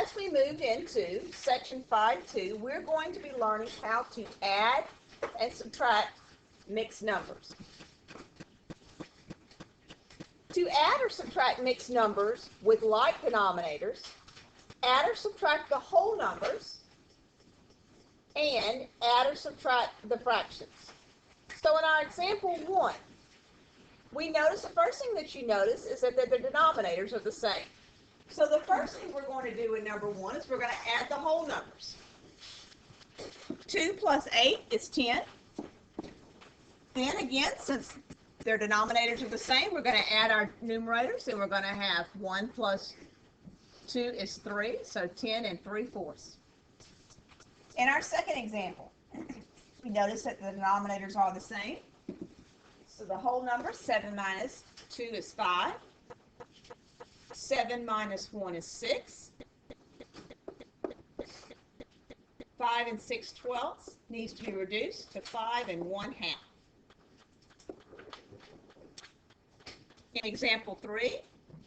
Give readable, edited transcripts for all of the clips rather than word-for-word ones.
as we move into section 5.2, we're going to be learning how to add and subtract mixed numbers. To add or subtract mixed numbers with like denominators, add or subtract the whole numbers, and add or subtract the fractions. So in our example 1, we notice the first thing that you notice is that the denominators are the same. So the first thing we're going to do in number 1 is we're going to add the whole numbers. 2 plus 8 is 10. Then again, since their denominators are the same, we're going to add our numerators, and we're going to have 1 plus 2 is 3, so 10 and 3/4. In our second example, we notice that the denominators are the same. So the whole number, 7 minus 2 is 5. 7 minus 1 is 6. 5 and 6/12 needs to be reduced to 5 and 1/2. In example 3,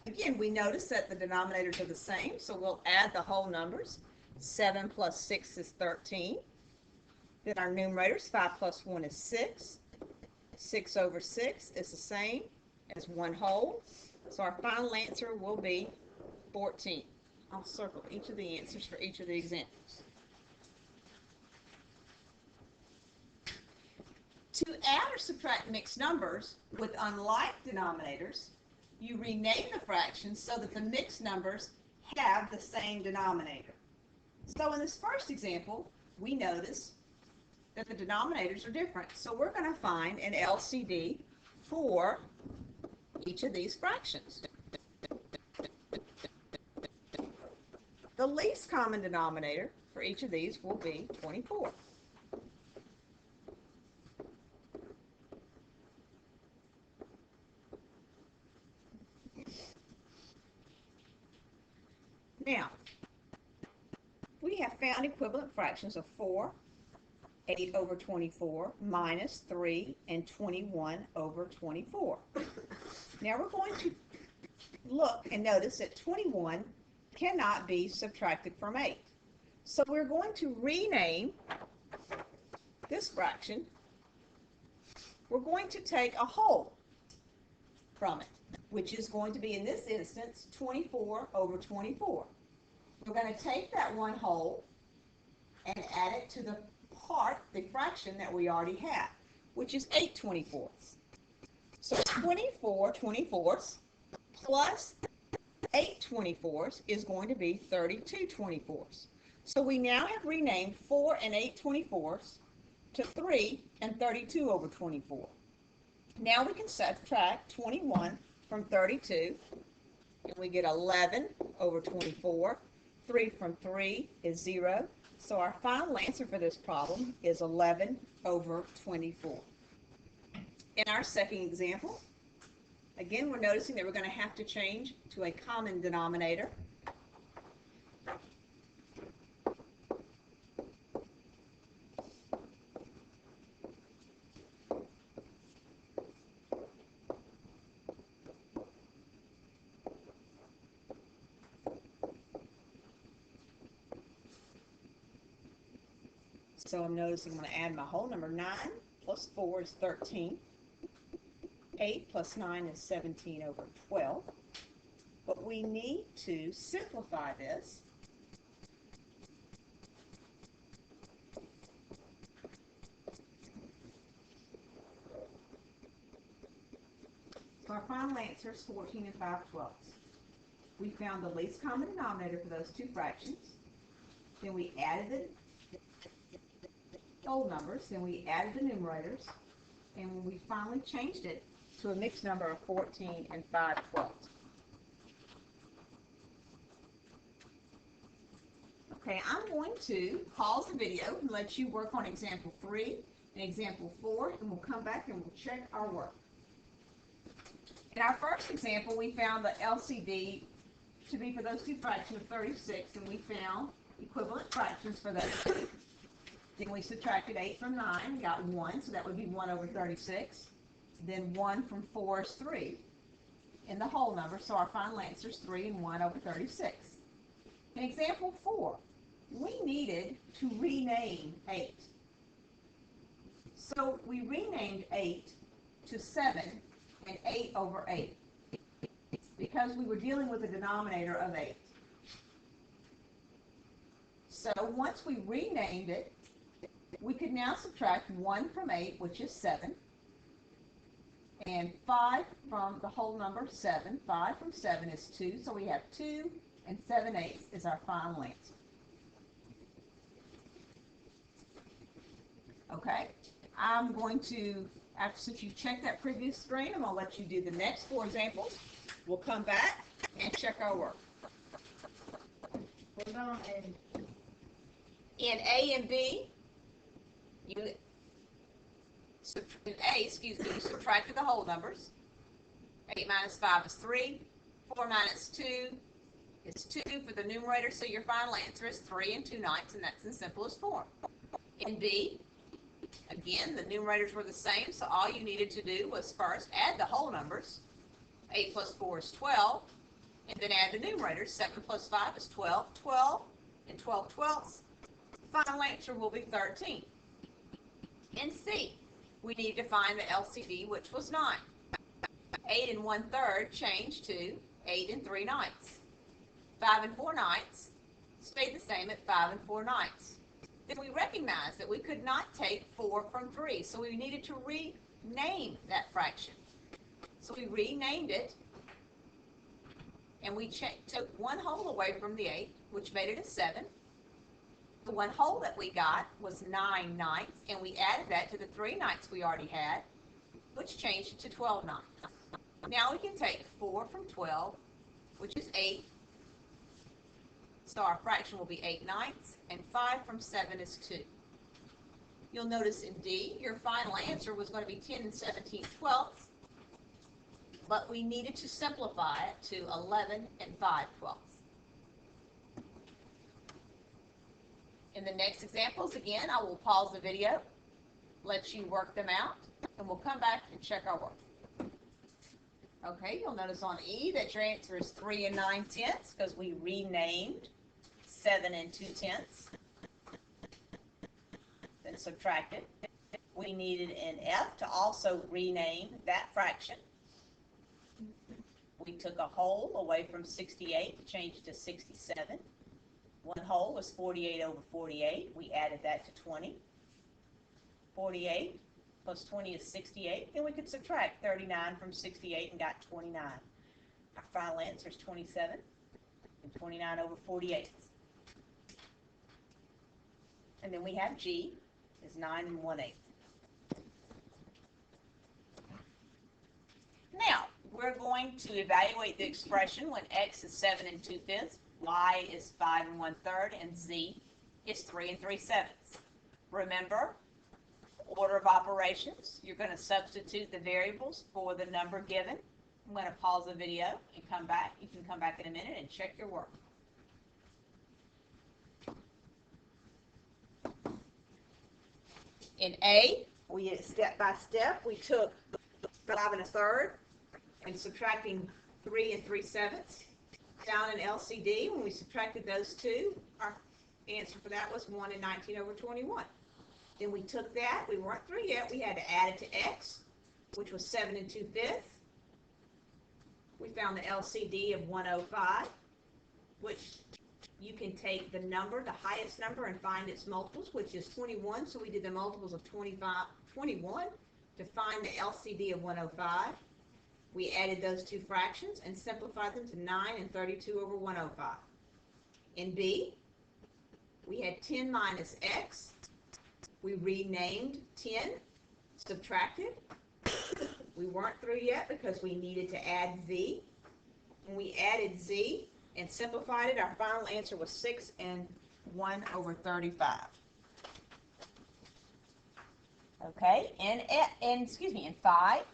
again, we notice that the denominators are the same, so we'll add the whole numbers. 7 plus 6 is 13. Then our numerators, 5 plus 1 is 6. 6 over 6 is the same as 1 whole. So our final answer will be 14. I'll circle each of the answers for each of the examples. To add or subtract mixed numbers with unlike denominators, you rename the fractions so that the mixed numbers have the same denominator. So in this first example, we notice that the denominators are different. So we're going to find an LCD for each of these fractions. The least common denominator for each of these will be 24. Now, we have found equivalent fractions of 4, 8 over 24, minus 3, and 21 over 24. Now we're going to look and notice that 21 cannot be subtracted from 8. So we're going to rename this fraction. We're going to take a whole from it, which is going to be, in this instance, 24 over 24. We're going to take that 1 whole and add it to the fraction that we already have, which is 8 24ths. So 24 24ths plus 8 24ths is going to be 32 24ths. So we now have renamed 4 and 8 24ths to 3 and 32 over 24. Now we can subtract 21 from 32, and we get 11 over 24. 3 from 3 is 0. So our final answer for this problem is 11 over 24. In our second example, again, we're noticing that we're going to have to change to a common denominator. So I'm noticing I'm going to add my whole number. 9 plus 4 is 13. 8 plus 9 is 17 over 12. But we need to simplify this. So our final answer is 14 and 5/12. We found the least common denominator for those two fractions. Then we added the whole numbers, then we added the numerators, and we finally changed it to a mixed number of 14 and 5/12. Okay, I'm going to pause the video and let you work on example 3 and example 4, and we'll come back and we'll check our work. In our first example, we found the LCD to be for those two fractions of 36, and we found equivalent fractions for those. Then we subtracted 8 from 9 and got 1, so that would be 1 over 36. Then 1 from 4 is 3 in the whole number, so our final answer is 3 and 1 over 36. In example 4, we needed to rename 8. So we renamed 8 to 7 and 8 over 8 because we were dealing with a denominator of 8. So once we renamed it, we could now subtract 1 from 8, which is 7, and 5 from the whole number 7. 5 from 7 is 2, so we have 2 and 7/8 is our final answer. Okay, I'm going to, since you checked that previous screen, I'm going to let you do the next 4 examples. We'll come back and check our work. Hold on, and In A and B, in you subtracted the whole numbers. 8 minus 5 is 3. 4 minus 2 is 2 for the numerator, so your final answer is 3 and 2/9, and that's in simplest form. In B, again, the numerators were the same, so all you needed to do was first add the whole numbers. 8 plus 4 is 12, and then add the numerators. 7 plus 5 is 12. 12 and 12/12. Final answer will be 13. In C, we need to find the LCD, which was 9. 8 and 1/3 changed to 8 and 3/9. 5 and 4/9 stayed the same at 5 and 4/9. Then we recognized that we could not take 4 from 3, so we needed to rename that fraction. So we renamed it, and we took 1 whole away from the 8, which made it a 7. The 1 whole that we got was 9/9, and we added that to the 3/9 we already had, which changed it to 12/9. Now we can take 4 from 12, which is 8. So our fraction will be 8/9, and 5 from 7 is 2. You'll notice in D, your final answer was going to be 10 and 17/12, but we needed to simplify it to 11 and 5/12. In the next examples, again, I will pause the video, let you work them out, and we'll come back and check our work. Okay, you'll notice on E that your answer is 3 and 9/10 because we renamed 7 and 2/10, then subtracted. We needed in F to also rename that fraction. We took a whole away from 68 to change it to 67. 1 whole was 48 over 48. We added that to 20. 48 plus 20 is 68. Then we could subtract 39 from 68 and got 29. Our final answer is 27 and 29 over 48. And then we have G is 9 and 1/8. Now, we're going to evaluate the expression when X is 7 and 2/5, Y is 5 and 1/3, and Z is 3 and 3/7. Remember, order of operations, you're going to substitute the variables for the number given. I'm going to pause the video and come back. You can come back in a minute and check your work. In A, we step by step, we took 5 1/3 and subtracting 3 and 3/7. Down in LCD, when we subtracted those two, our answer for that was 1 and 19 over 21. Then we took that, we weren't through yet, we had to add it to X, which was 7 and 2/5. We found the LCD of 105, which you can take the number, the highest number, and find its multiples, which is 21. So we did the multiples of 21 to find the LCD of 105. We added those two fractions and simplified them to 9 and 32 over 105. In B, we had 10 minus X. We renamed 10, subtracted. We weren't through yet because we needed to add Z. When we added Z and simplified it, our final answer was 6 and 1 over 35. Okay, in 5,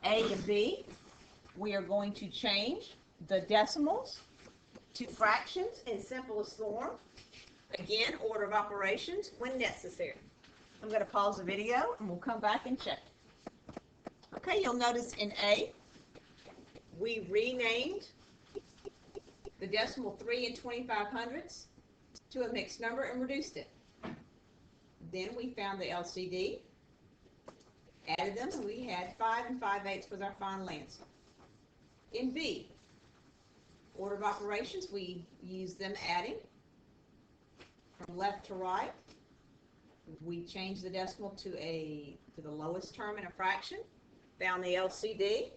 A and B, we are going to change the decimals to fractions in simplest form. Again, order of operations when necessary. I'm going to pause the video and we'll come back and check. Okay, you'll notice in A, we renamed the decimal 3 and 2500ths to a mixed number and reduced it. Then we found the LCD, added them, and we had 5 and 5/8 was our final answer. In B, order of operations, we used them adding from left to right. We changed the decimal to the lowest term in a fraction, found the LCD.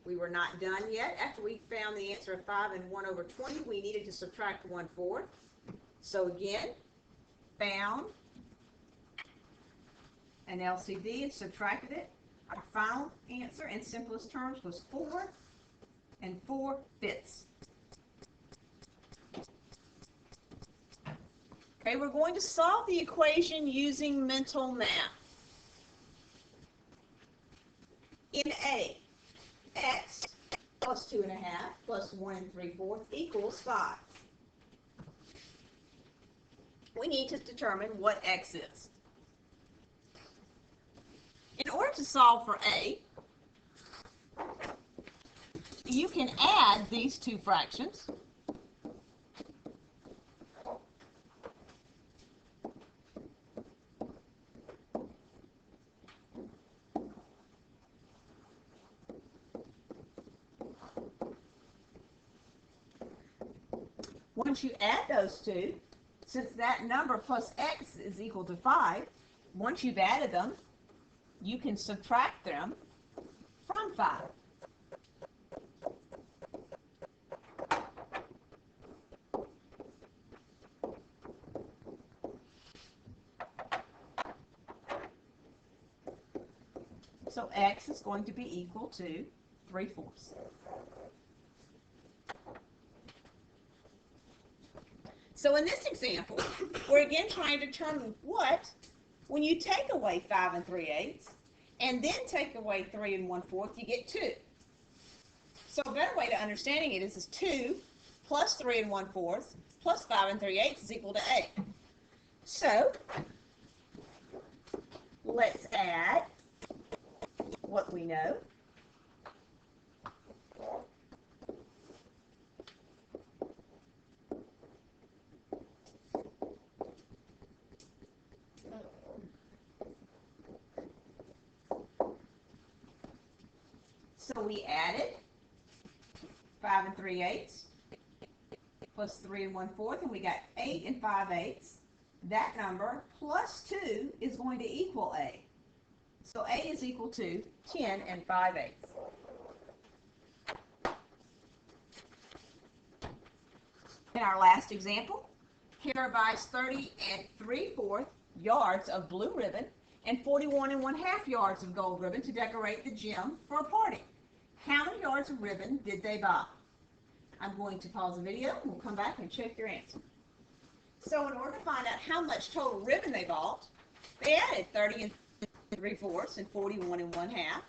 We were not done yet. After we found the answer of 5 and 1/20, we needed to subtract 1/4. So again, found an LCD and subtracted it. Our final answer in simplest terms was 4 and 4/5. Okay, we're going to solve the equation using mental math. In A, x plus 2.5 plus 1 3/4 equals 5. We need to determine what x is. In order to solve for A, you can add these two fractions. Once you add those two, since that number plus x is equal to 5, once you've added them, you can subtract them from 5. So x is going to be equal to 3/4. So in this example, we're again trying to determine what, when you take away 5 and 3/8 and then take away 3 and 1/4, you get 2. So a better way to understanding it is 2 plus 3 and 1/4 plus 5 and 3/8 is equal to 8. So let's add what we know. So we added 5 and 3/8 plus 3 and 1/4, and we got 8 and 5/8. That number plus 2 is going to equal A. So A is equal to 10 and 5/8. In our last example, Kara buys 30 and 3/4 yards of blue ribbon and 41 and 1/2 yards of gold ribbon to decorate the gym for a party. How many yards of ribbon did they buy? I'm going to pause the video and we'll come back and check your answer. So in order to find out how much total ribbon they bought, they added 30 and 3/4 and 41 and 1/2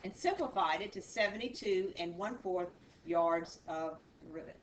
and simplified it to 72 and 1/4 yards of ribbon.